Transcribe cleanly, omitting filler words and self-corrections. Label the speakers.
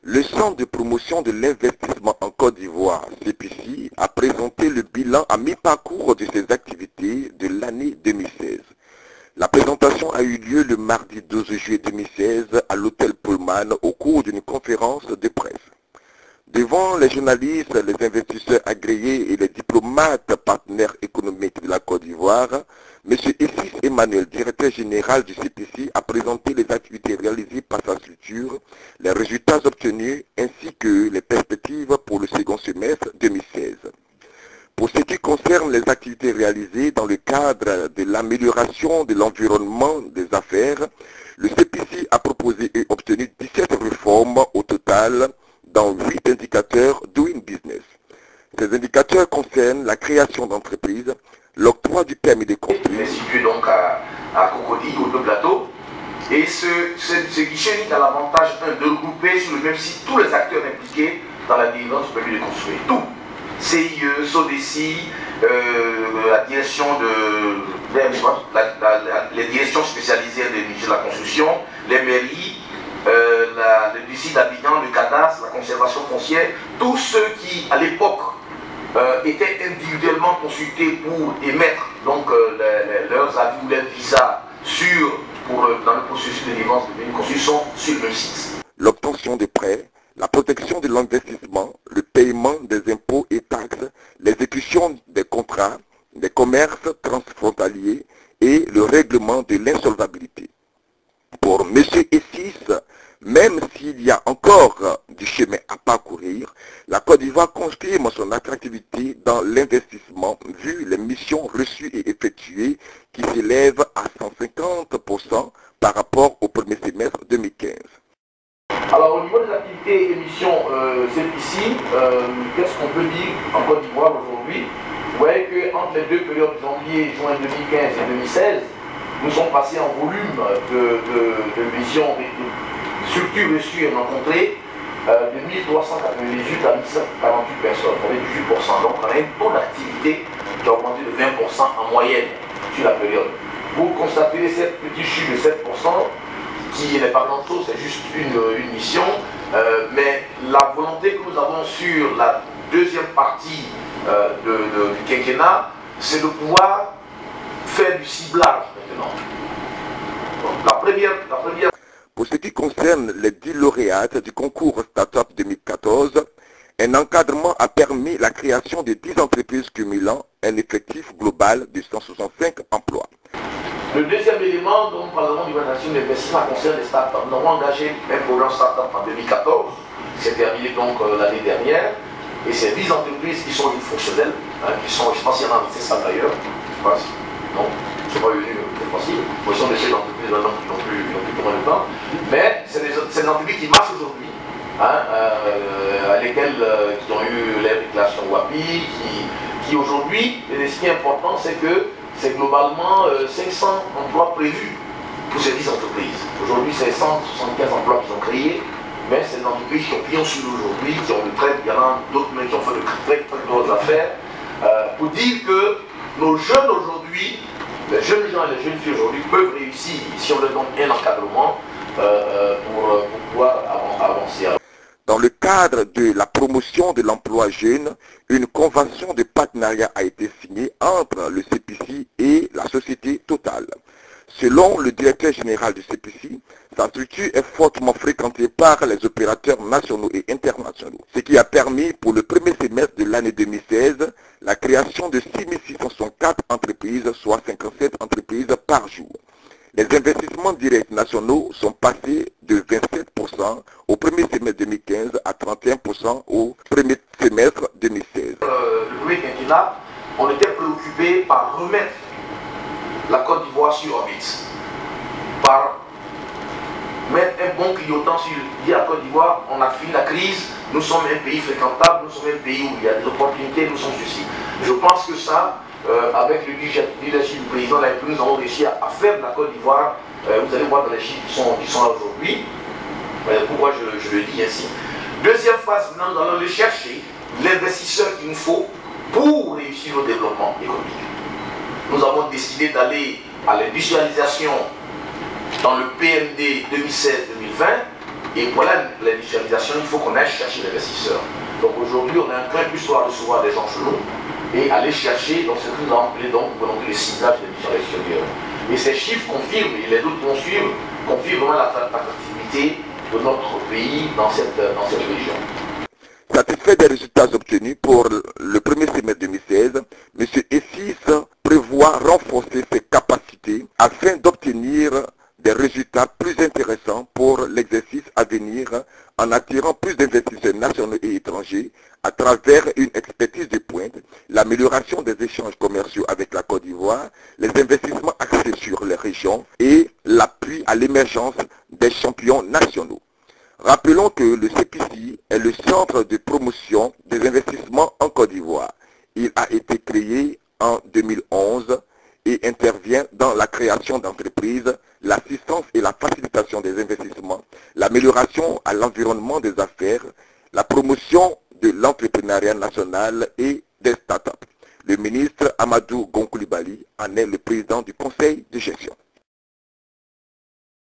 Speaker 1: Le Centre de promotion de l'investissement en Côte d'Ivoire, CPC, a présenté le bilan à mi-parcours de ses activités de l'année 2016. La présentation a eu lieu le mardi 12 juillet 2016 à l'hôtel Pullman au cours d'une conférence de presse. Devant les journalistes, les investisseurs agréés et les diplomates partenaires économiques de la Côte d'Ivoire, M. Essis Emmanuel, directeur général du CPC, a présenté les activités réalisées par sa structure, les résultats obtenus ainsi que les perspectives pour le second semestre 2016. Pour ce qui concerne les activités réalisées dans le cadre de l'amélioration de l'environnement des affaires, le CPC a proposé et obtenu 17 réformes au total dans 8 indicateurs Doing Business. Ces indicateurs concernent la création d'entreprises, l'octroi du permis de construire.
Speaker 2: Il est situé donc à Cocody, au Deux Plateaux. Et ce guichet unique a l'avantage de regrouper sur le même site tous les acteurs impliqués dans la délivrance du permis de construire. Tout. CIE, SODECI, la direction les directions spécialisées de la construction, les mairies, le district d'Abidjan, le cadastre, la conservation foncière, tous ceux qui, à l'époque, étaient individuellement consultés pour émettre donc, leurs avis ou leurs visas dans le processus de délivrance de biens de construction sur le site.
Speaker 1: L'obtention des prêts, la protection de l'investissement, le paiement des impôts et taxes, l'exécution des contrats, des commerces transfrontaliers et le règlement de l'insolvabilité. Pour M. Essis, même s'il y a encore du chemin à parcourir, la Côte d'Ivoire confirme son attractivité dans l'investissement vu les missions reçues et effectuées qui s'élèvent à 150% par rapport au premier semestre 2015.
Speaker 2: Alors au niveau des activités et missions CPC, qu'est-ce qu'on peut dire en Côte d'Ivoire aujourd'hui? Vous voyez qu'entre les deux périodes janvier-juin 2015 et 2016, nous sommes passés en volume de missions, de structures reçues et rencontrées de 1398 à 1748 personnes, avec 18%. Donc on a un taux d'activité qui a augmenté de 20% en moyenne sur la période. Vous constatez cette petite chute de 7%, qui n'est pas grand-chose, c'est juste une mission, mais la volonté que nous avons sur la deuxième partie du quinquennat, c'est de pouvoir faire du ciblage maintenant. Donc, la première...
Speaker 1: Pour ce qui concerne les 10 lauréates du concours Startup 2014, un encadrement a permis la création de 10 entreprises cumulant un effectif global de 165 emplois.
Speaker 2: Le deuxième élément dont nous parlerons du management d'investissement concerne les startups. Nous avons engagé un programme startup en 2014, qui s'est terminé donc l'année dernière, et c'est 10 entreprises qui sont fonctionnelles, qui sont, je pense qu'il y en a, c'est ça d'ailleurs, je pense, non, c'est pas venu, c'est possible, ce sont des entreprises maintenant qui n'ont plus combien de temps, mais c'est des entreprises qui marchent aujourd'hui, à lesquelles qui ont eu l'implication WAPI, qui aujourd'hui, et ce qui est important, c'est que c'est globalement 500 emplois prévus pour ces 10 entreprises. Aujourd'hui, c'est 175 emplois qui sont créés, mais c'est des entreprises qui ont pignon sur aujourd'hui, qui ont de très, il y en a d'autres même qui ont fait de très grosses affaires, pour dire que nos jeunes aujourd'hui, les jeunes gens et les jeunes filles aujourd'hui peuvent réussir si on leur donne un encadrement pour pouvoir avancer.
Speaker 1: Dans le cadre de la promotion de l'emploi jeune, une convention de partenariat a été signée entre le CPC et la société Total. Selon le directeur général du CPC, sa structure est fortement fréquentée par les opérateurs nationaux et internationaux, ce qui a permis pour le premier semestre de l'année 2016 la création de 6664 entreprises, soit 57 entreprises par jour. Les investissements directs nationaux sont passés de 27% au premier semestre 2015 à 31% au premier semestre 2016.
Speaker 2: Le premier quinquennat, on était préoccupé par remettre la Côte d'Ivoire sur orbite, par mettre un bon clignotant sur la Côte d'Ivoire. On a fini la crise, nous sommes un pays fréquentable, nous sommes un pays où il y a des opportunités, nous sommes ceci. Je pense que ça, avec le leadership du président de la République, nous avons réussi à faire de la Côte d'Ivoire, vous allez voir dans les chiffres qui sont là aujourd'hui, pourquoi je le dis ainsi. Deuxième phase, maintenant, nous allons aller chercher l'investisseur qu'il nous faut pour réussir le développement économique. Nous avons décidé d'aller à l'industrialisation dans le PMD 2016-2020 Et voilà l'industrialisation, il faut qu'on aille chercher l'investisseur. Donc aujourd'hui, on a un point plus pour recevoir des gens chez nous et aller chercher dans ce que nous avons appelé donc le ciblage de l'industrie extérieure. Et ces chiffres confirment, et les doutes vont suivre, confirment vraiment l'attractivité de notre pays dans cette région.
Speaker 1: Satisfait des résultats obtenus pour le premier semestre 2016, M. Essis prévoit renforcer ses capacités afin d'obtenir des résultats plus intéressants pour l'exercice à venir en attirant plus d'investisseurs nationaux et étrangers à travers une expertise de pointe, l'amélioration des échanges commerciaux avec la Côte d'Ivoire, les investissements axés sur les régions et l'appui à l'émergence des champions nationaux. Rappelons que le CPC est le centre de promotion des investissements en Côte d'Ivoire. Il a été créé en 2011 et intervient dans la création d'entreprises, l'assistance et la facilitation des investissements, l'amélioration à l'environnement des affaires, la promotion de l'entrepreneuriat national et des startups. Le ministre Amadou Gonkoulibaly en est le président du conseil de gestion.